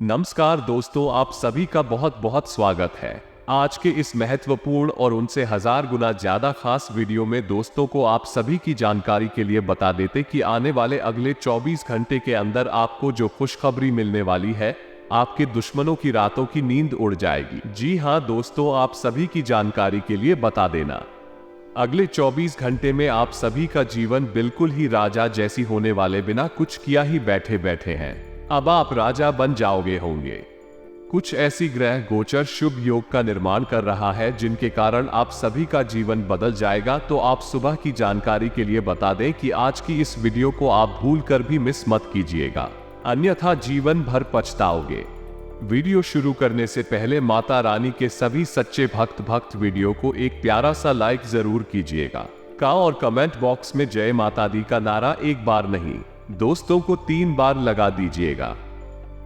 नमस्कार दोस्तों, आप सभी का बहुत बहुत स्वागत है। आज के इस महत्वपूर्ण और उनसे 1000 गुना ज्यादा खास वीडियो में दोस्तों को आप सभी की जानकारी के लिए बता देते कि आने वाले अगले 24 घंटे के अंदर आपको जो खुशखबरी मिलने वाली है, आपके दुश्मनों की रातों की नींद उड़ जाएगी। जी हां दोस्तों, आप सभी की जानकारी के लिए बता देना, अगले 24 घंटे में आप सभी का जीवन बिल्कुल ही राजा जैसी होने वाले, बिना कुछ किया ही बैठे बैठे हैं अब आप राजा बन जाओगे होंगे। कुछ ऐसी ग्रह गोचर शुभ योग का निर्माण कर रहा है जिनके कारण आप सभी का जीवन बदल जाएगा। तो आप सुबह की जानकारी के लिए बता दें कि आज की इस वीडियो को आप भूल कर भी मिस मत कीजिएगा, अन्यथा जीवन भर पछताओगे। वीडियो शुरू करने से पहले माता रानी के सभी सच्चे भक्त वीडियो को एक प्यारा सा लाइक जरूर कीजिएगा और कमेंट बॉक्स में जय माता दी का नारा एक बार नहीं दोस्तों को 3 बार लगा दीजिएगा।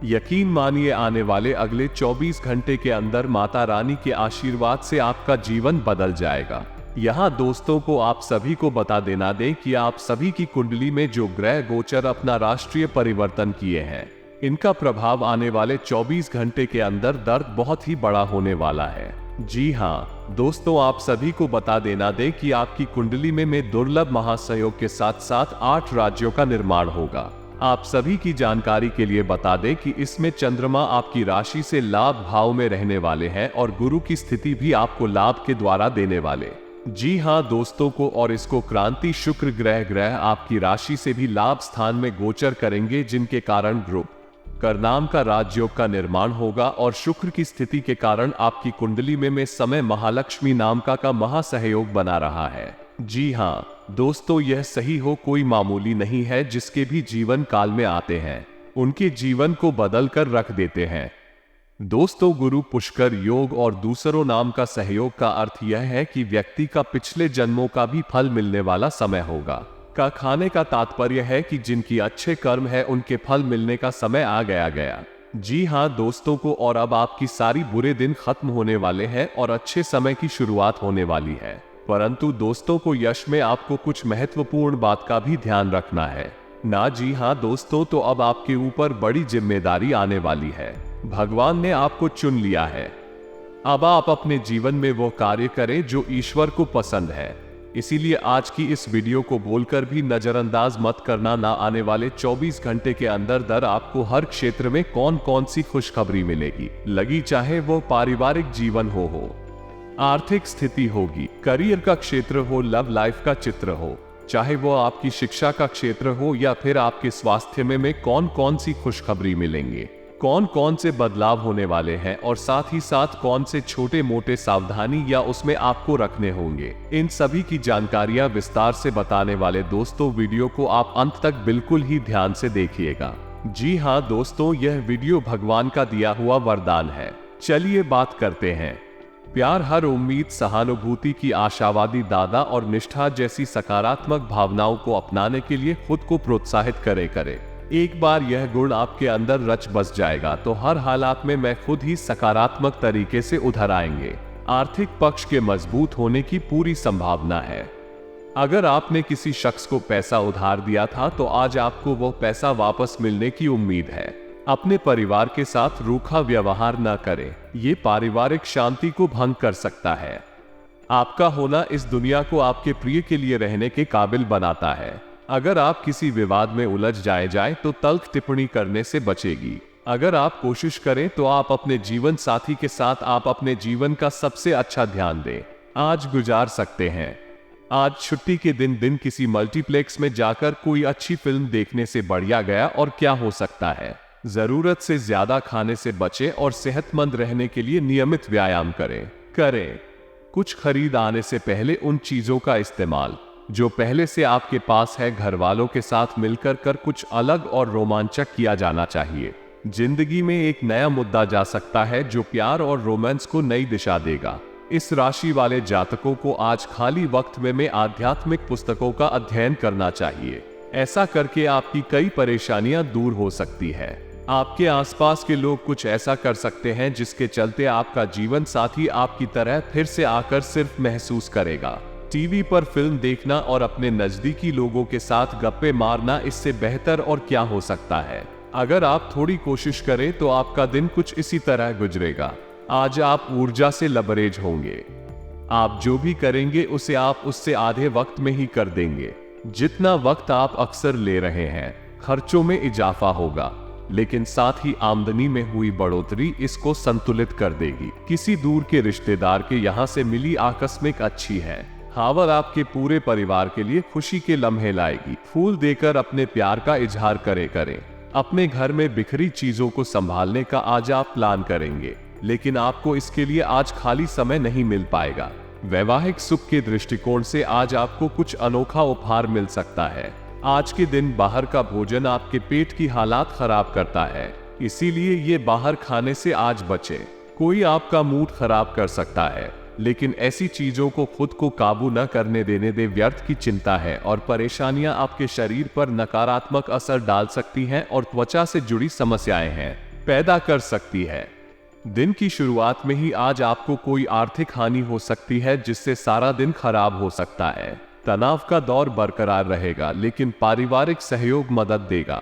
यकीन मानिए, आने वाले अगले 24 घंटे के अंदर माता रानी के आशीर्वाद से आपका जीवन बदल जाएगा। यहाँ दोस्तों को आप सभी को बता देना दें कि आप सभी की कुंडली में जो ग्रह गोचर अपना राष्ट्रीय परिवर्तन किए हैं, इनका प्रभाव आने वाले 24 घंटे के अंदर दर्द बहुत ही बड़ा होने वाला है। जी हाँ दोस्तों, आप सभी को बता देना दे कि आपकी कुंडली में दुर्लभ महासंयोग के साथ साथ 8 राज्यों का निर्माण होगा। आप सभी की जानकारी के लिए बता दें कि इसमें चंद्रमा आपकी राशि से लाभ भाव में रहने वाले हैं और गुरु की स्थिति भी आपको लाभ के द्वारा देने वाले। जी हाँ दोस्तों को, और इसको क्रांति शुक्र ग्रह आपकी राशि से भी लाभ स्थान में गोचर करेंगे, जिनके कारण ग्रुप करनाम का राजयोग का निर्माण होगा और शुक्र की स्थिति के कारण आपकी कुंडली में समय महालक्ष्मी नाम का महासहयोग बना रहा है। जी हाँ दोस्तों, यह सही हो कोई मामूली नहीं है, जिसके भी जीवन काल में आते हैं उनके जीवन को बदल कर रख देते हैं। दोस्तों, गुरु पुष्कर योग और दूसरों नाम का सहयोग का अर्थ यह है कि व्यक्ति का पिछले जन्मों का भी फल मिलने वाला समय होगा। का खाने का तात्पर्य है कि जिनकी अच्छे कर्म है उनके फल मिलने का समय आ गया। जी हाँ दोस्तों को, और अब आपकी सारी बुरे दिन खत्म होने वाले हैं और अच्छे समय की शुरुआत होने वाली है। परंतु दोस्तों को यश में आपको कुछ महत्वपूर्ण बात का भी ध्यान रखना है ना। जी हाँ दोस्तों, तो अब आपके ऊपर बड़ी जिम्मेदारी आने वाली है। भगवान ने आपको चुन लिया है। अब आप अपने जीवन में वो कार्य करें जो ईश्वर को पसंद है। इसीलिए आज की इस वीडियो को बोलकर भी नजरअंदाज मत करना ना। आने वाले 24 घंटे के अंदर आपको हर क्षेत्र में कौन कौन सी खुशखबरी मिलेगी लगी, चाहे वो पारिवारिक जीवन हो, आर्थिक स्थिति होगी, करियर का क्षेत्र हो, लव लाइफ का चित्र हो, चाहे वो आपकी शिक्षा का क्षेत्र हो या फिर आपके स्वास्थ्य में कौन कौन सी खुशखबरी मिलेंगे, कौन कौन से बदलाव होने वाले हैं और साथ ही साथ कौन से छोटे मोटे सावधानी या उसमें आपको रखने होंगे, इन सभी की जानकारियां विस्तार से बताने वाले दोस्तों वीडियो को आप अंत तक बिल्कुल ही ध्यान से देखिएगा। जी हाँ दोस्तों, यह वीडियो भगवान का दिया हुआ वरदान है। चलिए बात करते हैं। प्यार, हर उम्मीद, सहानुभूति की आशावादी दादा और निष्ठा जैसी सकारात्मक भावनाओं को अपनाने के लिए खुद को प्रोत्साहित करे। एक बार यह गुण आपके अंदर रच बस जाएगा तो हर हालात में मैं खुद ही सकारात्मक तरीके से उधर आएंगे। आर्थिक पक्ष के मजबूत होने की पूरी संभावना है। अगर आपने किसी शख्स को पैसा उधार दिया था तो आज आपको वो पैसा वापस मिलने की उम्मीद है। अपने परिवार के साथ रूखा व्यवहार न करें, ये पारिवारिक शांति को भंग कर सकता है। आपका होना इस दुनिया को आपके प्रिय के लिए रहने के काबिल बनाता है। अगर आप किसी विवाद में उलझ जाए तो तल्ख टिप्पणी करने से बचेगी। अगर आप कोशिश करें तो आप अपने जीवन साथी के साथ आप अपने जीवन का सबसे अच्छा ध्यान दें आज गुजार सकते हैं। आज छुट्टी के दिन किसी मल्टीप्लेक्स में जाकर कोई अच्छी फिल्म देखने से बढ़िया गया और क्या हो सकता है। जरूरत से ज्यादा खाने से बचें और सेहतमंद रहने के लिए नियमित व्यायाम करें। कुछ खरीद आने से पहले उन चीजों का इस्तेमाल जो पहले से आपके पास है घर वालों के साथ मिलकर कुछ अलग और रोमांचक किया जाना चाहिए। जिंदगी में एक नया मुद्दा जा सकता है जो प्यार और रोमांस को नई दिशा देगा। इस राशि वाले जातकों को आज खाली वक्त में आध्यात्मिक पुस्तकों का अध्ययन करना चाहिए। ऐसा करके आपकी कई परेशानियां दूर हो सकती है। आपके आसपास के लोग कुछ ऐसा कर सकते हैं जिसके चलते आपका जीवन साथी आपकी तरह फिर से आकर सिर्फ महसूस करेगा। टीवी पर फिल्म देखना और अपने नजदीकी लोगों के साथ गप्पे मारना, इससे बेहतर और क्या हो सकता है। अगर आप थोड़ी कोशिश करें तो आपका दिन कुछ इसी तरह गुजरेगा। आज आप ऊर्जा से लबरेज होंगे। आप जो भी करेंगे उसे आप उससे आधे वक्त में ही कर देंगे। जितना वक्त आप अक्सर ले रहे हैं, खर्चों में इजाफा होगा, लेकिन साथ ही आमदनी में हुई बढ़ोतरी इसको संतुलित कर देगी। किसी दूर के रिश्तेदार के यहाँ से मिली आकस्मिक अच्छी है खबर आपके पूरे परिवार के लिए खुशी के लम्हे लाएगी। फूल देकर अपने प्यार का इजहार करें। अपने घर में बिखरी चीजों को संभालने का आज आप प्लान करेंगे, लेकिन आपको इसके लिए आज खाली समय नहीं मिल पाएगा। वैवाहिक सुख के दृष्टिकोण से आज आपको कुछ अनोखा उपहार मिल सकता है। आज के दिन बाहर का भोजन आपके पेट की हालात खराब करता है, इसीलिए ये बाहर खाने से आज बचे। कोई आपका मूड खराब कर सकता है, लेकिन ऐसी चीजों को खुद को काबू न करने देने दे। व्यर्थ की चिंता है और परेशानियां आपके शरीर पर नकारात्मक असर डाल सकती हैं और त्वचा से जुड़ी समस्याएं हैं पैदा कर सकती है। दिन की शुरुआत में ही आज आपको कोई आर्थिक हानि हो सकती है, जिससे सारा दिन खराब हो सकता है। तनाव का दौर बरकरार रहेगा, लेकिन पारिवारिक सहयोग मदद देगा।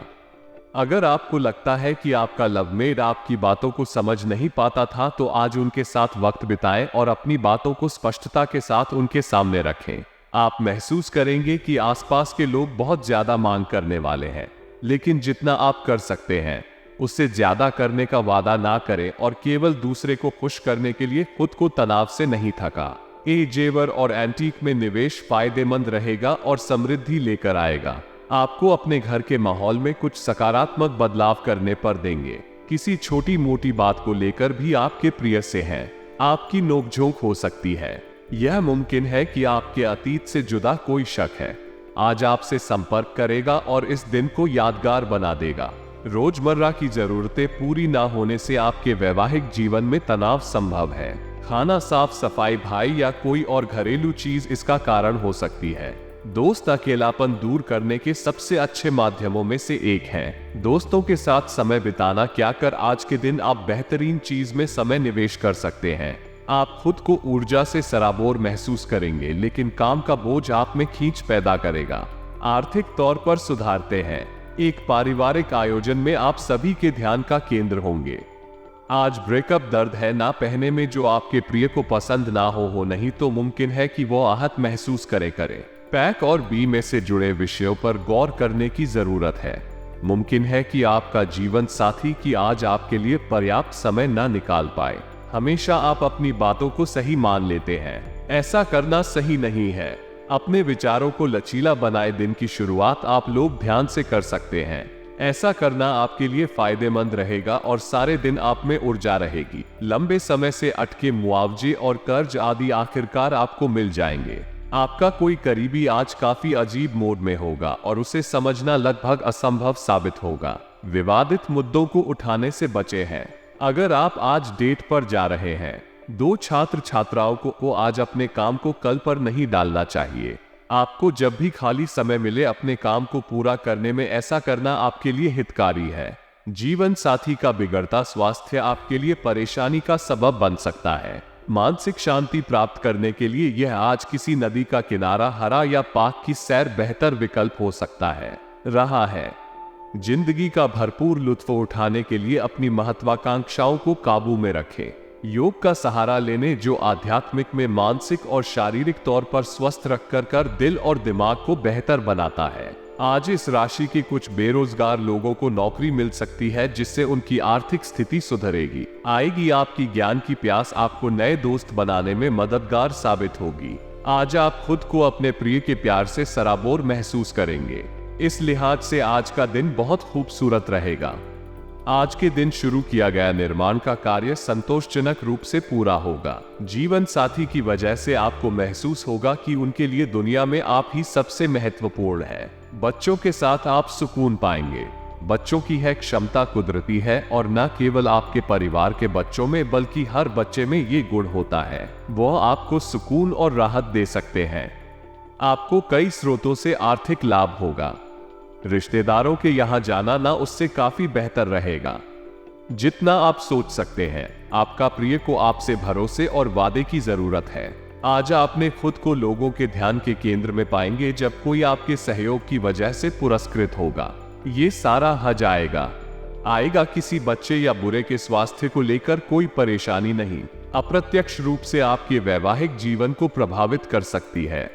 अगर आपको लगता है कि आपका लवमेट आपकी बातों को समझ नहीं पाता था, तो आज उनके साथ वक्त बिताएं और अपनी बातों को स्पष्टता के साथ उनके सामने रखें। आप महसूस करेंगे कि आसपास के लोग बहुत ज्यादा मांग करने वाले हैं, लेकिन जितना आप कर सकते हैं उससे ज्यादा करने का वादा ना करें और केवल दूसरे को खुश करने के लिए खुद को तनाव से नहीं थका। जेवर और एंटीक में निवेश फायदेमंद रहेगा और समृद्धि लेकर आएगा। आपको अपने घर के माहौल में कुछ सकारात्मक बदलाव करने पर देंगे। किसी छोटी मोटी बात को लेकर भी आपके प्रिय से हैं आपकी नोकझोंक हो सकती है। यह मुमकिन है कि आपके अतीत से जुड़ा कोई शक है आज आपसे संपर्क करेगा और इस दिन को यादगार बना देगा। रोजमर्रा की जरूरतें पूरी ना होने से आपके वैवाहिक जीवन में तनाव संभव है। खाना, साफ सफाई, भाई या कोई और घरेलू चीज इसका कारण हो सकती है। दोस्त अकेलापन दूर करने के सबसे अच्छे माध्यमों में से एक है। दोस्तों के साथ समय बिताना क्या कर आज के दिन आप बेहतरीन चीज में समय निवेश कर सकते हैं। आप खुद को ऊर्जा से सराबोर महसूस करेंगे, लेकिन काम का बोझ आप में खींच पैदा करेगा। आर्थिक तौर पर सुधारते हैं। एक पारिवारिक आयोजन में आप सभी के ध्यान का केंद्र होंगे। आज ब्रेकअप दर्द है ना पहने में जो आपके प्रिय को पसंद ना हो, नहीं तो मुमकिन है कि वो आहत महसूस करे। पैक और बी में से जुड़े विषयों पर गौर करने की जरूरत है। मुमकिन है कि आपका जीवन साथी की आज आपके लिए पर्याप्त समय न निकाल पाए। हमेशा आप अपनी बातों को सही मान लेते हैं, ऐसा करना सही नहीं है। अपने विचारों को लचीला बनाए दिन की शुरुआत आप लोग ध्यान से कर सकते हैं। ऐसा करना आपके लिए फायदेमंद रहेगा और सारे दिन आप में ऊर्जा रहेगी। लंबे समय से अटके मुआवजे और कर्ज आदि आखिरकार आपको मिल जाएंगे। आपका कोई करीबी आज काफी अजीब मूड में होगा और उसे समझना लगभग असंभव साबित होगा। विवादित मुद्दों को उठाने से बचे हैं। अगर आप आज डेट पर जा रहे हैं, दो छात्र छात्राओं को आज अपने काम को कल पर नहीं डालना चाहिए। आपको जब भी खाली समय मिले अपने काम को पूरा करने में ऐसा करना आपके लिए हितकारी है। जीवन साथी का बिगड़ता स्वास्थ्य आपके लिए परेशानी का सबब बन सकता है। मानसिक शांति प्राप्त करने के लिए यह आज किसी नदी का किनारा, हरा या पार्क की सैर बेहतर विकल्प हो सकता है रहा है। जिंदगी का भरपूर लुत्फ उठाने के लिए अपनी महत्वाकांक्षाओं को काबू में रखें। योग का सहारा लेने जो आध्यात्मिक में मानसिक और शारीरिक तौर पर स्वस्थ रखकर दिल और दिमाग को बेहतर बनाता है। आज इस राशि के कुछ बेरोजगार लोगों को नौकरी मिल सकती है, जिससे उनकी आर्थिक स्थिति सुधरेगी। आएगी आपकी ज्ञान की प्यास आपको नए दोस्त बनाने में मददगार साबित होगी। आज आप खुद को अपने प्रिय के प्यार से सराबोर महसूस करेंगे। इस लिहाज से आज का दिन बहुत खूबसूरत रहेगा। आज के दिन शुरू किया गया निर्माण का कार्य संतोषजनक रूप से पूरा होगा। जीवन साथी की वजह से आपको महसूस होगा कि उनके लिए दुनिया में आप ही सबसे महत्वपूर्ण है। बच्चों के साथ आप सुकून पाएंगे। बच्चों की है क्षमता कुदरती है और न केवल आपके परिवार के बच्चों में बल्कि हर बच्चे में ये गुण होता है। वो आपको सुकून और राहत दे सकते हैं। आपको कई स्रोतों से आर्थिक लाभ होगा। रिश्तेदारों के यहाँ जाना ना उससे काफी बेहतर रहेगा जितना आप सोच सकते हैं। आपका प्रिय को आपसे भरोसे और वादे की जरूरत है। आज आपने खुद को लोगों के ध्यान के केंद्र में पाएंगे जब कोई आपके सहयोग की वजह से पुरस्कृत होगा। ये सारा हज आएगा। आएगा। किसी बच्चे या बुरे के स्वास्थ्य को लेकर कोई परेशानी नहीं अप्रत्यक्ष रूप से आपके वैवाहिक जीवन को प्रभावित कर सकती है।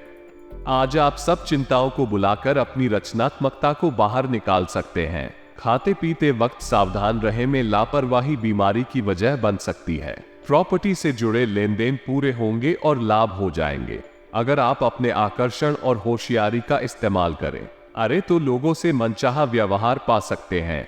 आज आप सब चिंताओं को बुलाकर अपनी रचनात्मकता को बाहर निकाल सकते हैं। खाते पीते वक्त सावधान रहें में लापरवाही बीमारी की वजह बन सकती है। प्रॉपर्टी से जुड़े लेन देन पूरे होंगे और लाभ हो जाएंगे अगर आप अपने आकर्षण और होशियारी का इस्तेमाल करें। अरे तो लोगों से मनचाहा व्यवहार पा सकते हैं।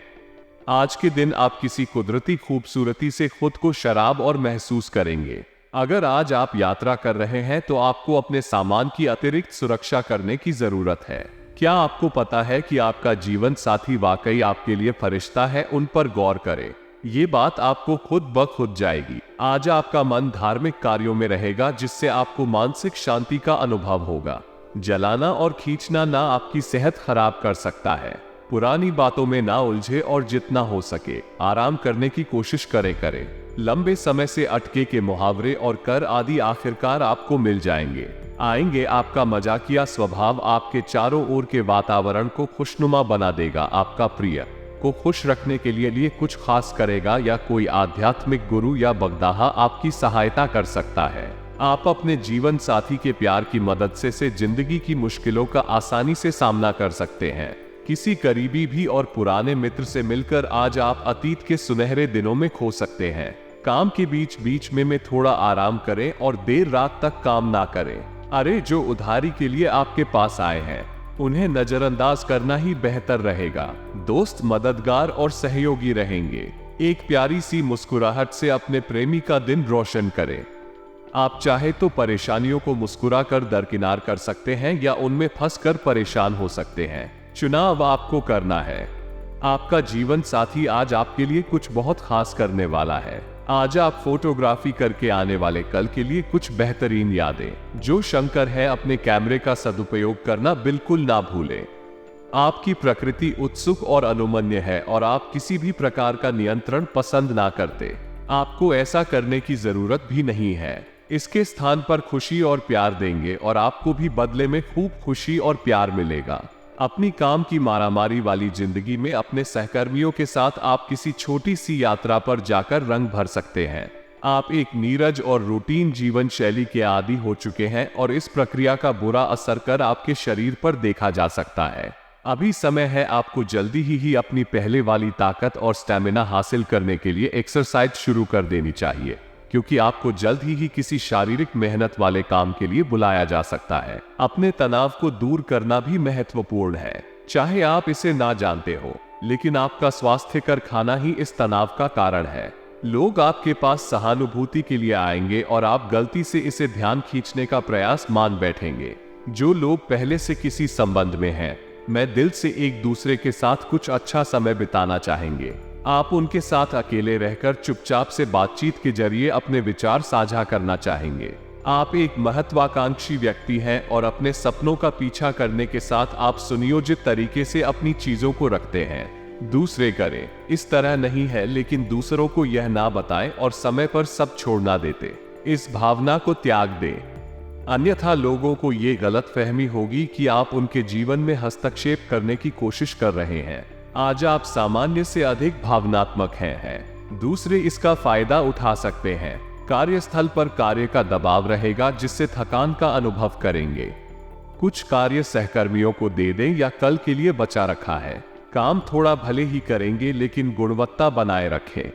आज के दिन आप किसी कुदरती खूबसूरती से खुद को शराब और महसूस करेंगे। अगर आज आप यात्रा कर रहे हैं तो आपको अपने सामान की अतिरिक्त सुरक्षा करने की जरूरत है। क्या आपको पता है कि आपका जीवन साथी वाकई आपके लिए फरिश्ता है? उन पर गौर करें, ये बात आपको खुद ब खुद जाएगी। आज आपका मन धार्मिक कार्यों में रहेगा जिससे आपको मानसिक शांति का अनुभव होगा। जलाना और खींचना ना आपकी सेहत खराब कर सकता है। पुरानी बातों में ना उलझे और जितना हो सके आराम करने की कोशिश करें। लंबे समय से अटके के मुहावरे और कर आदि आखिरकार आपको मिल आएंगे। आपका मजाकिया स्वभाव आपके चारों ओर के वातावरण को खुशनुमा बना देगा। आपका प्रिय को खुश रखने के लिए कुछ खास करेगा या कोई आध्यात्मिक गुरु या बगदाहा आपकी सहायता कर सकता है। आप अपने जीवन साथी के प्यार की मदद से जिंदगी की मुश्किलों का आसानी से सामना कर सकते हैं। किसी करीबी भी और पुराने मित्र से मिलकर आज आप अतीत के सुनहरे दिनों में खो सकते हैं। काम के बीच बीच में थोड़ा आराम करें और देर रात तक काम ना करें। अरे जो उधारी के लिए आपके पास आए हैं उन्हें नजरअंदाज करना ही बेहतर रहेगा। दोस्त मददगार और सहयोगी रहेंगे। एक प्यारी सी मुस्कुराहट से अपने प्रेमी का दिन रोशन करें। आप चाहे तो परेशानियों को मुस्कुरा कर दरकिनार कर सकते हैं या उनमें फंसकर परेशान हो सकते हैं। चुनाव आपको करना है। आपका जीवन साथी आज आपके लिए कुछ बहुत खास करने वाला है। आज आप फोटोग्राफी करके आने वाले कल के लिए कुछ बेहतरीन यादें। जो शंकर है अपने कैमरे का सदुपयोग करना बिल्कुल ना भूलें। आपकी प्रकृति उत्सुक और अनुमन्य है और आप किसी भी प्रकार का नियंत्रण पसंद ना करते। आपको ऐसा करने की जरूरत भी नहीं है। इसके स्थान पर खुशी और प्यार देंगे और आपको भी बदले में खूब खुशी और प्यार मिलेगा। अपनी काम की मारामारी वाली जिंदगी में अपने सहकर्मियों के साथ आप किसी छोटी सी यात्रा पर जाकर रंग भर सकते हैं। आप एक नीरज और रूटीन जीवन शैली के आदी हो चुके हैं और इस प्रक्रिया का बुरा असर कर आपके शरीर पर देखा जा सकता है। अभी समय है आपको जल्दी ही अपनी पहले वाली ताकत और स्टैमिना हासिल करने के लिए एक्सरसाइज शुरू कर देनी चाहिए, क्योंकि आपको जल्द ही किसी शारीरिक मेहनत वाले काम के लिए बुलाया जा सकता है। अपने तनाव को दूर करना भी महत्वपूर्ण है। चाहे आप इसे ना जानते हो, लेकिन आपका स्वास्थ्यकर खाना ही इस तनाव का कारण है। लोग आपके पास सहानुभूति के लिए आएंगे और आप गलती से इसे ध्यान खींचने का प्रयास मान बैठेंगे। जो लोग पहले से किसी संबंध में हैं, मैं दिल से एक दूसरे के साथ कुछ अच्छा समय बिताना चाहेंगे। आप उनके साथ अकेले रहकर चुपचाप से बातचीत के जरिए अपने विचार साझा करना चाहेंगे। आप एक महत्वाकांक्षी व्यक्ति हैं और अपने सपनों का पीछा करने के साथ आप सुनियोजित तरीके से अपनी चीजों को रखते हैं। दूसरे करें इस तरह नहीं है, लेकिन दूसरों को यह ना बताएं और समय पर सब छोड़ना देते। इस भावना को त्याग दें, अन्यथा लोगों को ये गलतफहमी होगी कि आप उनके जीवन में हस्तक्षेप करने की कोशिश कर रहे हैं। आज आप सामान्य से अधिक भावनात्मक हैं। दूसरे इसका फायदा उठा सकते हैं। कार्यस्थल पर कार्य का दबाव रहेगा जिससे थकान का अनुभव करेंगे। कुछ कार्य सहकर्मियों को दे दें या कल के लिए बचा रखा है। काम थोड़ा भले ही करेंगे लेकिन गुणवत्ता बनाए रखें।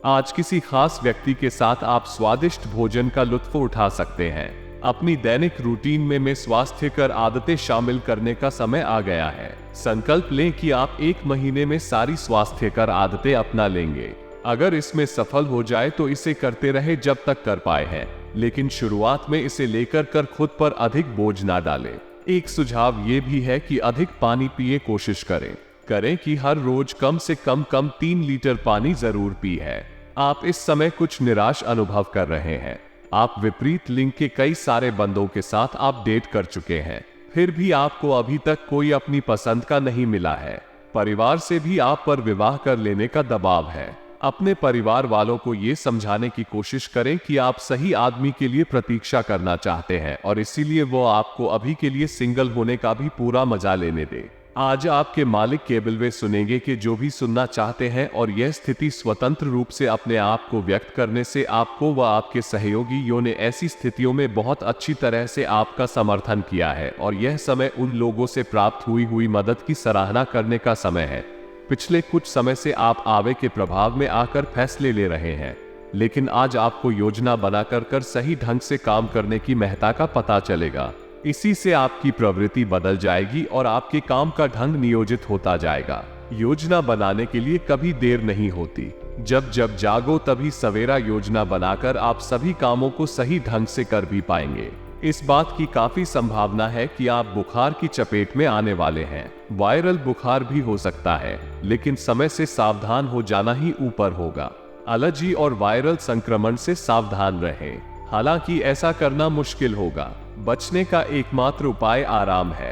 आज किसी खास व्यक्ति के साथ आप स्वादिष्ट भोजन का लुत्फ उठा सकते हैं। अपनी दैनिक रूटीन में स्वास्थ्यकर आदतें शामिल करने का समय आ गया है। संकल्प लें कि आप 1 महीने में सारी स्वास्थ्यकर आदतें अपना लेंगे। अगर इसमें सफल हो जाए तो इसे करते रहे जब तक कर पाए हैं, लेकिन शुरुआत में इसे लेकर खुद पर अधिक बोझ ना डालें। एक सुझाव ये भी है कि अधिक पानी पिए कोशिश करें कि हर रोज कम से कम 3 लीटर पानी जरूर पी है। आप इस समय कुछ निराश अनुभव कर रहे हैं। आप विपरीत लिंग के कई सारे बंदों के साथ आप डेट कर चुके हैं, फिर भी आपको अभी तक कोई अपनी पसंद का नहीं मिला है। परिवार से भी आप पर विवाह कर लेने का दबाव है। अपने परिवार वालों को ये समझाने की कोशिश करें कि आप सही आदमी के लिए प्रतीक्षा करना चाहते हैं और इसीलिए वो आपको अभी के लिए सिंगल होने का भी पूरा मजा लेने दें। आज आपके मालिक केवल वे सुनेंगे कि जो भी सुनना चाहते हैं, और यह स्थिति स्वतंत्र रूप से अपने आप को व्यक्त करने से आपको व आपके सहयोगियों ने ऐसी स्थितियों में बहुत अच्छी तरह से आपका समर्थन किया है, और यह समय उन लोगों से प्राप्त हुई मदद की सराहना करने का समय है। पिछले कुछ समय से आप आवे के प्रभाव में आकर फैसले ले रहे हैं, लेकिन आज आपको योजना बनाकर सही ढंग से काम करने की महत्ता का पता चलेगा। इसी से आपकी प्रवृत्ति बदल जाएगी और आपके काम का ढंग नियोजित होता जाएगा। योजना बनाने के लिए कभी देर नहीं होती। जब जब जागो तभी सवेरा योजना बनाकर आप सभी कामों को सही ढंग से कर भी पाएंगे। इस बात की काफी संभावना है कि आप बुखार की चपेट में आने वाले हैं। वायरल बुखार भी हो सकता है, लेकिन समय से सावधान हो जाना ही ऊपर होगा। एलर्जी और वायरल संक्रमण से सावधान रहें। हालांकि ऐसा करना मुश्किल होगा। बचने का एकमात्र उपाय आराम है।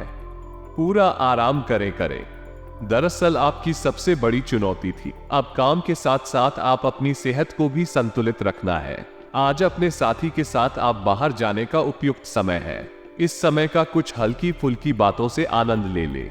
पूरा आराम करें। दरअसल आपकी सबसे बड़ी चुनौती थी। अब काम के साथ साथ आप अपनी सेहत को भी संतुलित रखना है। आज अपने साथी के साथ आप बाहर जाने का उपयुक्त समय है। इस समय का कुछ हल्की फुल्की बातों से आनंद ले।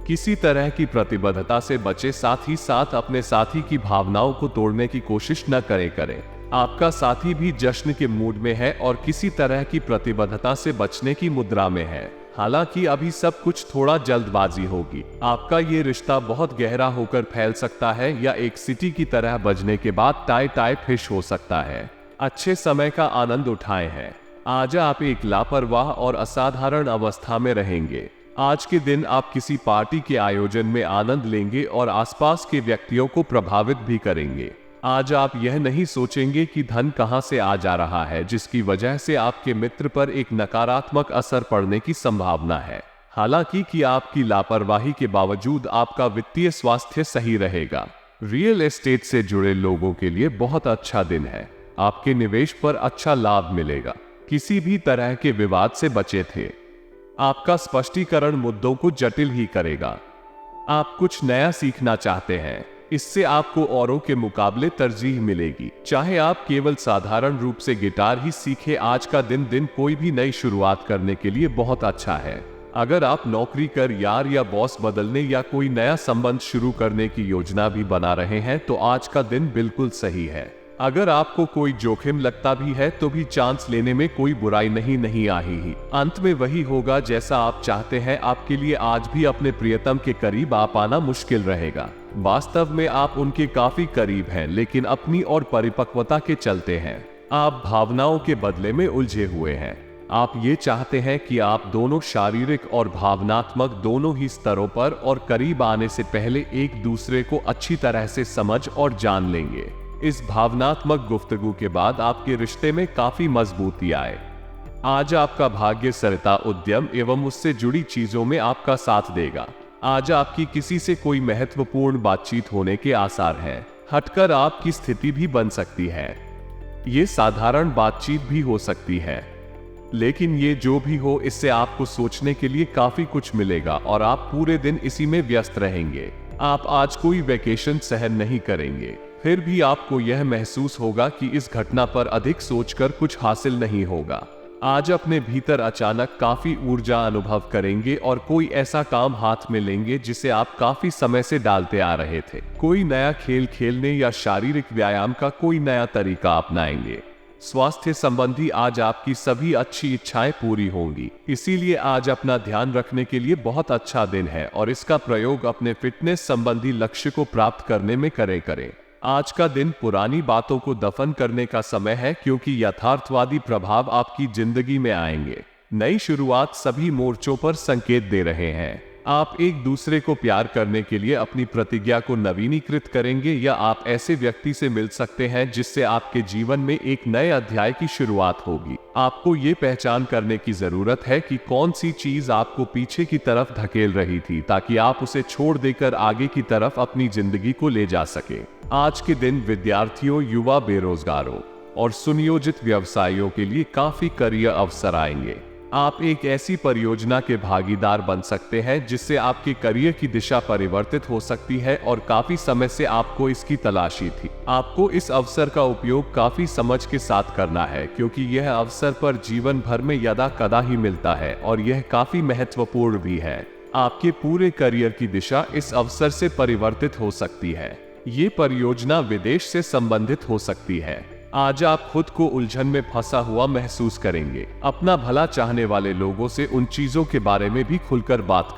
किसी तरह की प्रतिबद्धता से बचे, साथ ही साथ अपने साथी की भावनाओं को तोड़ने की कोशिश न करें। आपका साथी भी जश्न के मूड में है और किसी तरह की प्रतिबद्धता से बचने की मुद्रा में है। हालांकि अभी सब कुछ थोड़ा जल्दबाजी होगी। आपका ये रिश्ता बहुत गहरा होकर फैल सकता है या एक सिटी की तरह बजने के बाद टाई फिश हो सकता है। अच्छे समय का आनंद उठाए हैं। आज आप एक लापरवाह और असाधारण अवस्था में रहेंगे। आज के दिन आप किसी पार्टी के आयोजन में आनंद लेंगे और आसपास के व्यक्तियों को प्रभावित भी करेंगे। आज आप यह नहीं सोचेंगे कि धन कहां से आ जा रहा है, जिसकी वजह से आपके मित्र पर एक नकारात्मक असर पड़ने की संभावना है। हालांकि कि आपकी लापरवाही के बावजूद आपका वित्तीय स्वास्थ्य सही रहेगा। रियल एस्टेट से जुड़े लोगों के लिए बहुत अच्छा दिन है। आपके निवेश पर अच्छा लाभ मिलेगा। किसी भी तरह के विवाद से बचे थे। आपका स्पष्टीकरण मुद्दों को जटिल ही करेगा। आप कुछ नया सीखना चाहते हैं, इससे आपको औरों के मुकाबले तरजीह मिलेगी। चाहे आप केवल साधारण रूप से गिटार ही सीखें, आज का दिन कोई भी नई शुरुआत करने के लिए बहुत अच्छा है। अगर आप नौकरी कर यार या बॉस बदलने या कोई नया संबंध शुरू करने की योजना भी बना रहे हैं तो आज का दिन बिल्कुल सही है। अगर आपको कोई जोखिम लगता भी है तो भी चांस लेने में कोई बुराई नहीं आ ही। अंत में वही होगा जैसा आप चाहते हैं। आपके लिए आज भी अपने प्रियतम के करीब आ पाना मुश्किल रहेगा। वास्तव में आप उनके काफी करीब हैं, लेकिन अपनी और परिपक्वता के चलते हैं आप भावनाओं के बदले में उलझे हुए हैं। आप ये चाहते हैं कि आप दोनों शारीरिक और भावनात्मक दोनों ही स्तरों पर और करीब आने से पहले एक दूसरे को अच्छी तरह से समझ और जान लेंगे। इस भावनात्मक गुफ्तगू के बाद आपके रिश्ते में काफी मजबूती आए। आज आपका भाग्य सरिता उद्यम एवं उससे जुड़ी चीजों में आपका साथ देगा। आज आपकी किसी से कोई महत्वपूर्ण बातचीत होने के आसार हैं। हटकर आपकी स्थिति भी बन सकती है। ये साधारण बातचीत भी हो सकती है, लेकिन ये जो भी हो, इससे आपको सोचने के लिए काफी कुछ मिलेगा और आप पूरे दिन इसी में व्यस्त रहेंगे। आप आज कोई वेकेशन सहन नहीं करेंगे, फिर भी आपको यह महसूस होगा कि इस घटना पर अधिक सोचकर कुछ हासिल नहीं होगा। आज अपने भीतर अचानक काफी ऊर्जा अनुभव करेंगे और कोई ऐसा काम हाथ में लेंगे जिसे आप काफी समय से डालते आ रहे थे। कोई नया खेल खेलने या शारीरिक व्यायाम का कोई नया तरीका अपनाएंगे। स्वास्थ्य संबंधी आज आपकी सभी अच्छी इच्छाएं पूरी होंगी। इसीलिए आज अपना ध्यान रखने के लिए बहुत अच्छा दिन है और इसका प्रयोग अपने फिटनेस संबंधी लक्ष्य को प्राप्त करने में करें। आज का दिन पुरानी बातों को दफन करने का समय है, क्योंकि यथार्थवादी प्रभाव आपकी जिंदगी में आएंगे। नई शुरुआत सभी मोर्चों पर संकेत दे रहे हैं। आप एक दूसरे को प्यार करने के लिए अपनी प्रतिज्ञा को नवीनीकृत करेंगे या आप ऐसे व्यक्ति से मिल सकते हैं जिससे आपके जीवन में एक नए अध्याय की शुरुआत होगी। आपको ये पहचान करने की जरूरत है कि कौन सी चीज आपको पीछे की तरफ धकेल रही थी, ताकि आप उसे छोड़ देकर आगे की तरफ अपनी जिंदगी को ले जा सके। आज के दिन विद्यार्थियों, युवा, बेरोजगारों और सुनियोजित व्यवसायियों के लिए काफी करियर अवसर आएंगे। आप एक ऐसी परियोजना के भागीदार बन सकते हैं जिससे आपके करियर की दिशा परिवर्तित हो सकती है और काफी समय से आपको इसकी तलाशी थी। आपको इस अवसर का उपयोग काफी समझ के साथ करना है, क्योंकि यह अवसर पर जीवन भर में यदा कदा ही मिलता है और यह काफी महत्वपूर्ण भी है। आपके पूरे करियर की दिशा इस अवसर से परिवर्तित हो सकती है। ये परियोजना विदेश से संबंधित हो सकती है। आज आप खुद को उलझन में फंसा हुआ महसूस करेंगे। अपना भला चाहने वाले लोगों से उन चीजों के बारे में भी खुलकर बात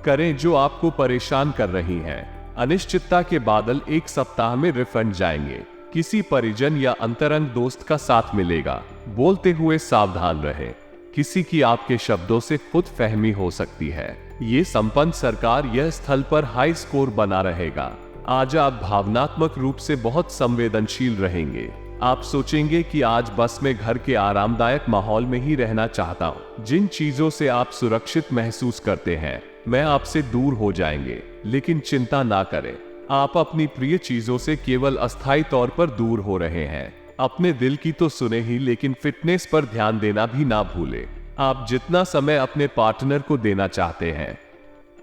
करें जो आपको परेशान कर रही हैं। अनिश्चितता के बादल एक सप्ताह में रिफंड जाएंगे। किसी परिजन या अंतरंग दोस्त का साथ मिलेगा। बोलते हुए सावधान रहें। किसी की आपके शब्दों से खुद फहमी हो सकती है। ये संपन्न सरकार यह स्थल पर हाई स्कोर बना रहेगा। आज आप भावनात्मक रूप से बहुत संवेदनशील रहेंगे। आप सोचेंगे कि आज बस मैं घर के आरामदायक माहौल में ही रहना चाहता हूँ। जिन चीजों से आप सुरक्षित महसूस करते हैं मैं आपसे दूर हो जाएंगे। लेकिन चिंता ना करें, आप अपनी प्रिय चीजों से केवल अस्थायी तौर पर दूर हो रहे हैं। अपने दिल की तो सुने ही, लेकिन फिटनेस पर ध्यान देना भी ना भूलें। आप जितना समय अपने पार्टनर को देना चाहते हैं,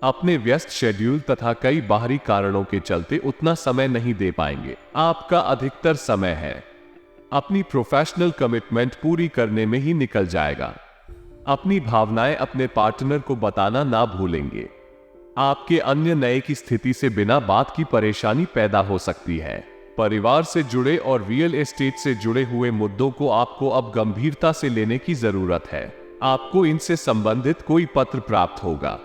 अपने व्यस्त शेड्यूल तथा कई बाहरी कारणों के चलते उतना समय नहीं दे पाएंगे। आपका अधिकतर समय है अपनी प्रोफेशनल कमिटमेंट पूरी करने में ही निकल जाएगा। अपनी भावनाएं अपने पार्टनर को बताना ना भूलेंगे। आपके अन्य नए की स्थिति से बिना बात की परेशानी पैदा हो सकती है। परिवार से जुड़े और रियल एस्टेट से जुड़े हुए मुद्दों को आपको अब गंभीरता से लेने की जरूरत है। आपको इनसे संबंधित कोई पत्र प्राप्त होगा।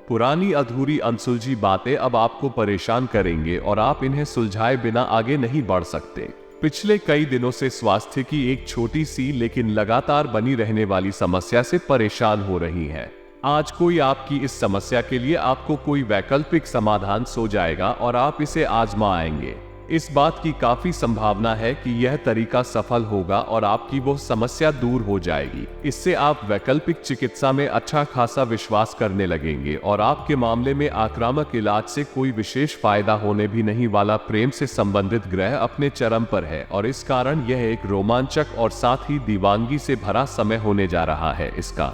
पुरानी अधूरी अनसुलझी बातें अब आपको परेशान करेंगे और आप इन्हें सुलझाए बिना आगे नहीं बढ़ सकते। पिछले कई दिनों से स्वास्थ्य की एक छोटी सी लेकिन लगातार बनी रहने वाली समस्या से परेशान हो रही हैं। आज कोई आपकी इस समस्या के लिए आपको कोई वैकल्पिक समाधान सो जाएगा और आप इसे आजमाएंगे। इस बात की काफी संभावना है कि यह तरीका सफल होगा और आपकी वो समस्या दूर हो जाएगी। इससे आप वैकल्पिक चिकित्सा में अच्छा खासा विश्वास करने लगेंगे और आपके मामले में आक्रामक इलाज से कोई विशेष फायदा होने भी नहीं वाला। प्रेम से संबंधित ग्रह अपने चरम पर है और इस कारण यह एक रोमांचक और साथ ही दीवानगी से भरा समय होने जा रहा है। इसका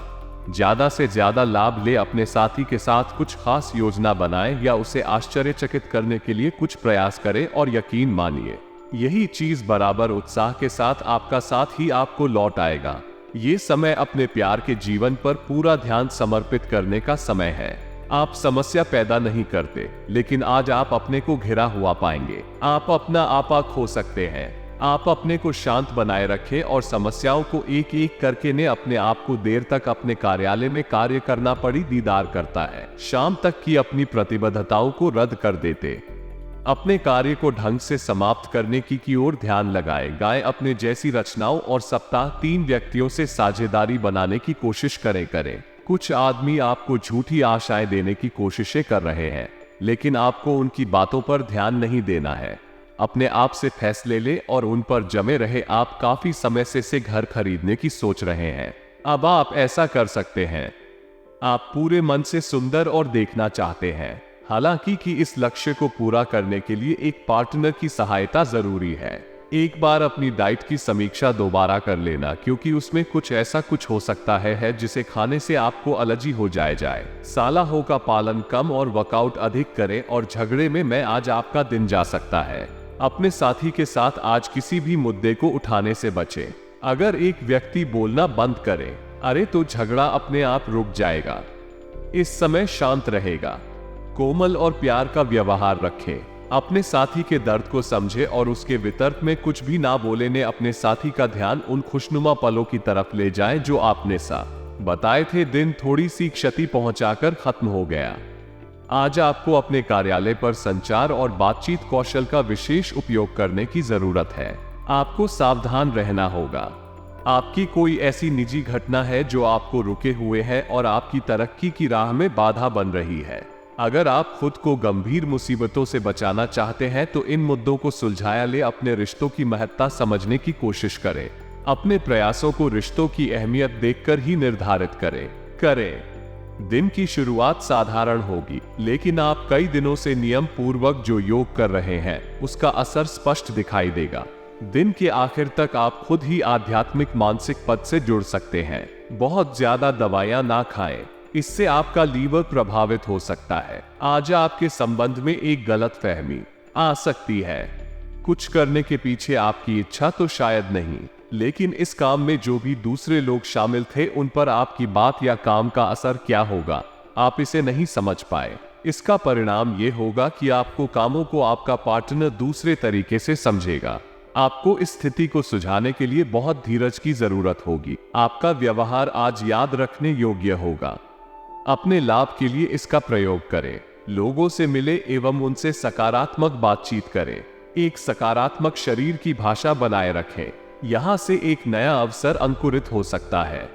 ज्यादा से ज्यादा लाभ ले। अपने साथी के साथ कुछ खास योजना बनाएं या उसे आश्चर्यचकित करने के लिए कुछ प्रयास करें और यकीन मानिए यही चीज बराबर उत्साह के साथ आपका साथ ही आपको लौट आएगा। ये समय अपने प्यार के जीवन पर पूरा ध्यान समर्पित करने का समय है। आप समस्या पैदा नहीं करते, लेकिन आज आप अपने को घिरा हुआ पाएंगे। आप अपना आपा खो सकते हैं। आप अपने को शांत बनाए रखें और समस्याओं को एक एक करके ने अपने आप को देर तक अपने कार्यालय में कार्य करना पड़ी दीदार करता है। शाम तक की अपनी प्रतिबद्धताओं को रद्द कर देते अपने कार्य को ढंग से समाप्त करने की ओर ध्यान लगाएं। अपने जैसी रचनाओं और सप्ताह 3 व्यक्तियों से साझेदारी बनाने की कोशिश करें। कुछ आदमी आपको झूठी आशाएं देने की कोशिशें कर रहे हैं, लेकिन आपको उनकी बातों पर ध्यान नहीं देना है। अपने आप से फैसले ले और उन पर जमे रहे। आप काफी समय से घर खरीदने की सोच रहे हैं। अब आप ऐसा कर सकते हैं। आप पूरे मन से सुंदर और देखना चाहते हैं। हालांकि कि इस लक्ष्य को पूरा करने के लिए एक पार्टनर की सहायता जरूरी है। एक बार अपनी डाइट की समीक्षा दोबारा कर लेना, क्योंकि उसमें कुछ ऐसा कुछ हो सकता है जिसे खाने से आपको एलर्जी हो जाए। सलाहों का पालन कम और वर्कआउट अधिक करें और झगड़े में आज आपका दिन जा सकता है। अपने साथी के साथ आज किसी भी मुद्दे को उठाने से बचें। अगर एक व्यक्ति बोलना बंद करे तो झगड़ा अपने आप रुक जाएगा। इस समय शांत रहेगा। कोमल और प्यार का व्यवहार रखें। अपने साथी के दर्द को समझे और उसके वितर्क में कुछ भी ना बोले ने अपने साथी का ध्यान उन खुशनुमा पलों की तरफ ले जाएं जो आपने बताए थे। दिन थोड़ी सी क्षति पहुंचाकर खत्म हो गया। आज आपको अपने कार्यालय पर संचार और बातचीत कौशल का विशेष उपयोग करने की जरूरत है। आपको सावधान रहना होगा। आपकी कोई ऐसी निजी घटना है जो आपको रुके हुए है और आपकी तरक्की की राह में बाधा बन रही है। अगर आप खुद को गंभीर मुसीबतों से बचाना चाहते हैं तो इन मुद्दों को सुलझाया ले। अपने रिश्तों की महत्ता समझने की कोशिश करें। अपने प्रयासों को रिश्तों की अहमियत देखकर ही निर्धारित करें। दिन की शुरुआत साधारण होगी, लेकिन आप कई दिनों से नियम पूर्वक जो योग कर रहे हैं उसका असर स्पष्ट दिखाई देगा। दिन के आखिर तक आप खुद ही आध्यात्मिक मानसिक पद से जुड़ सकते हैं। बहुत ज्यादा दवाइयां ना खाएं, इससे आपका लीवर प्रभावित हो सकता है। आज आपके संबंध में एक गलतफहमी आ सकती है। कुछ करने के पीछे आपकी इच्छा तो शायद नहीं, लेकिन इस काम में जो भी दूसरे लोग शामिल थे उन पर आपकी बात या काम का असर क्या होगा, आप इसे नहीं समझ पाए। इसका परिणाम ये होगा कि आपको कामों को आपका पार्टनर दूसरे तरीके से समझेगा। आपको इस स्थिति को सुलझाने के लिए बहुत धीरज की जरूरत होगी। आपका व्यवहार आज याद रखने योग्य होगा। अपने लाभ के लिए इसका प्रयोग करें। लोगों से मिले एवं उनसे सकारात्मक बातचीत करें। एक सकारात्मक शरीर की भाषा बनाए रखें। यहाँ से एक नया अवसर अंकुरित हो सकता है।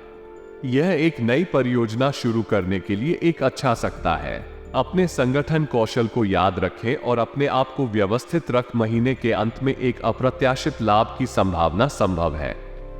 यह एक नई परियोजना शुरू करने के लिए एक अच्छा सकता है। अपने संगठन कौशल को याद रखें और अपने आप को व्यवस्थित रख। महीने के अंत में एक अप्रत्याशित लाभ की संभावना संभव है।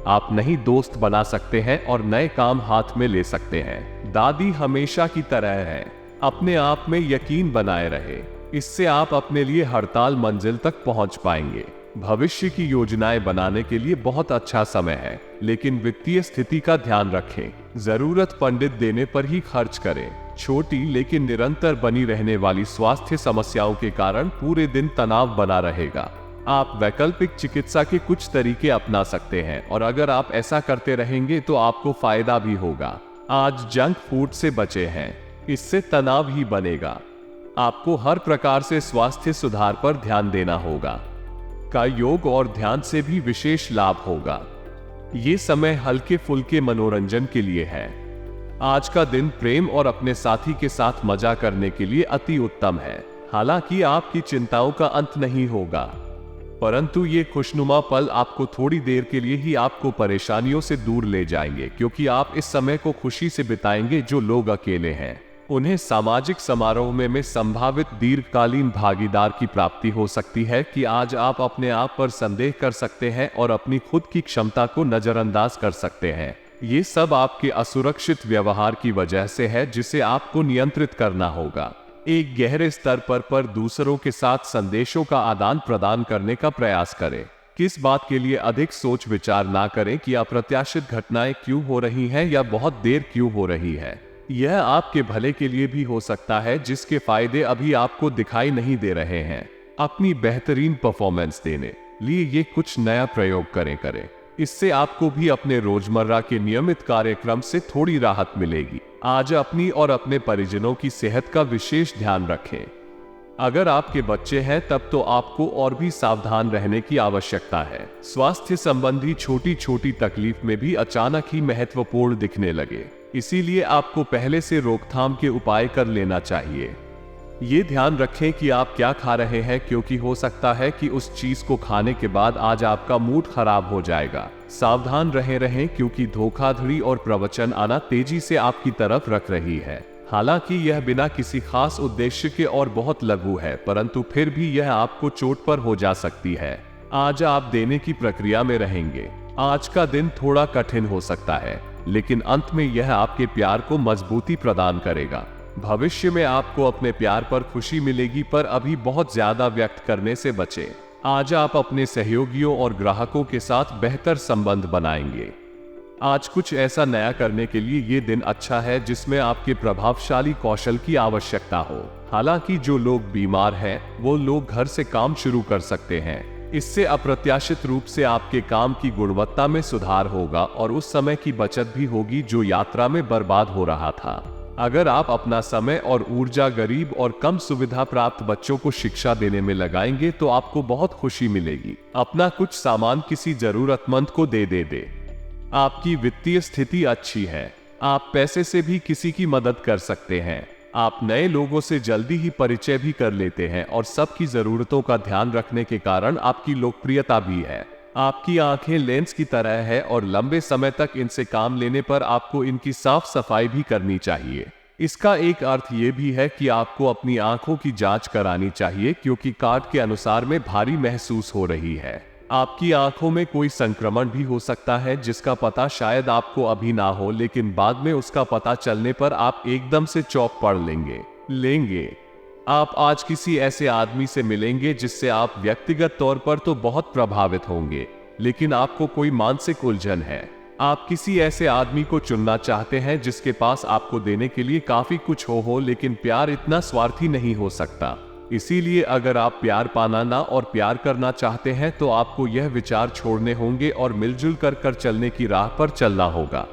आप नई दोस्त बना सकते हैं और नए काम हाथ में ले सकते हैं। दादी हमेशा की तरह है। अपने आप में यकीन बनाए रहे। इससे आप अपने लिए हड़ताल मंजिल तक पहुंच पाएंगे। भविष्य की योजनाएं बनाने के लिए बहुत अच्छा समय है, लेकिन वित्तीय स्थिति का ध्यान रखें। जरूरत पंडित देने पर ही खर्च करें। छोटी लेकिन निरंतर बनी रहने वाली स्वास्थ्य समस्याओं के कारण पूरे दिन तनाव बना रहेगा। आप वैकल्पिक चिकित्सा के कुछ तरीके अपना सकते हैं और अगर आप ऐसा करते रहेंगे तो आपको फायदा भी होगा। आज जंक फूड से बचे हैं, इससे तनाव ही बनेगा। आपको हर प्रकार से स्वास्थ्य सुधार पर ध्यान देना होगा। का योग और ध्यान से भी विशेष लाभ होगा। ये समय हल्के फुल्के मनोरंजन के लिए है। आज का दिन प्रेम और अपने साथी के साथ मजा करने के लिए अति उत्तम है। हालांकि आपकी चिंताओं का अंत नहीं होगा, परंतु ये खुशनुमा पल आपको थोड़ी देर के लिए ही आपको परेशानियों से दूर ले जाएंगे, क्योंकि आप इस समय को खुशी से बिताएंगे। जो लोग अकेले हैं उन्हें सामाजिक समारोह में संभावित दीर्घकालीन भागीदार की प्राप्ति हो सकती है कि आज आप अपने आप पर संदेह कर सकते हैं और अपनी खुद की क्षमता को नजरअंदाज कर सकते हैं। ये सब आपके असुरक्षित व्यवहार की वजह से है, जिसे आपको नियंत्रित करना होगा। एक गहरे स्तर पर दूसरों के साथ संदेशों का आदान प्रदान करने का प्रयास करें। किस बात के लिए अधिक सोच विचार ना करें कि अप्रत्याशित घटनाएं क्यों हो रही हैं या बहुत देर क्यों हो रही है। यह आपके भले के लिए भी हो सकता है, जिसके फायदे अभी आपको दिखाई नहीं दे रहे हैं। अपनी बेहतरीन परफॉर्मेंस देने लिए ये कुछ नया प्रयोग करें। इससे आपको भी अपने रोजमर्रा के नियमित कार्यक्रम से थोड़ी राहत मिलेगी। आज अपनी और अपने परिजनों की सेहत का विशेष ध्यान रखें। अगर आपके बच्चे हैं तब तो आपको और भी सावधान रहने की आवश्यकता है। स्वास्थ्य संबंधी छोटी छोटी तकलीफ में भी अचानक ही महत्वपूर्ण दिखने लगे, इसीलिए आपको पहले से रोकथाम के उपाय कर लेना चाहिए। ये ध्यान रखें कि आप क्या खा रहे हैं, क्योंकि हो सकता है कि उस चीज को खाने के बाद आज आपका मूड खराब हो जाएगा। सावधान रहें क्योंकि धोखाधड़ी और प्रवचन आना तेजी से आपकी तरफ रख रही है। हालांकि यह बिना किसी खास उद्देश्य के और बहुत लघु है, परंतु फिर भी यह आपको चोट पर हो जा सकती है। आज आप देने की प्रक्रिया में रहेंगे। आज का दिन थोड़ा कठिन हो सकता है, लेकिन अंत में यह आपके प्यार को मजबूती प्रदान करेगा। भविष्य में आपको अपने प्यार पर खुशी मिलेगी, पर अभी बहुत ज्यादा व्यक्त करने से बचें। आज आप अपने सहयोगियों और ग्राहकों के साथ बेहतर संबंध बनाएंगे। आज कुछ ऐसा नया करने के लिए ये दिन अच्छा है जिसमें आपके प्रभावशाली कौशल की आवश्यकता हो। हालांकि जो लोग बीमार हैं, वो लोग घर से काम शुरू कर सकते हैं। इससे अप्रत्याशित रूप से आपके काम की गुणवत्ता में सुधार होगा और उस समय की बचत भी होगी जो यात्रा में बर्बाद हो रहा था। अगर आप अपना समय और ऊर्जा गरीब और कम सुविधा प्राप्त बच्चों को शिक्षा देने में लगाएंगे तो आपको बहुत खुशी मिलेगी। अपना कुछ सामान किसी जरूरतमंद को दे। आपकी वित्तीय स्थिति अच्छी है। आप पैसे से भी किसी की मदद कर सकते हैं। आप नए लोगों से जल्दी ही परिचय भी कर लेते हैं और सबकी जरूरतों का ध्यान रखने के कारण आपकी लोकप्रियता भी है। आपकी आंखें लेंस की तरह है और लंबे समय तक इनसे काम लेने पर आपको इनकी साफ सफाई भी करनी चाहिए। इसका एक अर्थ ये भी है कि आपको अपनी आंखों की जांच करानी चाहिए, क्योंकि कार्ड के अनुसार में भारी महसूस हो रही है। आपकी आंखों में कोई संक्रमण भी हो सकता है, जिसका पता शायद आपको अभी ना हो, लेकिन बाद में उसका पता चलने पर आप एकदम से चौंक पड़ लेंगे। आप आज किसी ऐसे आदमी से मिलेंगे जिससे आप व्यक्तिगत तौर पर तो बहुत प्रभावित होंगे, लेकिन आपको कोई मानसिक उलझन है। आप किसी ऐसे आदमी को चुनना चाहते हैं जिसके पास आपको देने के लिए काफी कुछ हो, लेकिन प्यार इतना स्वार्थी नहीं हो सकता। इसीलिए अगर आप प्यार पाना ना और प्यार करना चाहते हैं तो आपको यह विचार छोड़ने होंगे और मिलजुल कर चलने की राह पर चलना होगा।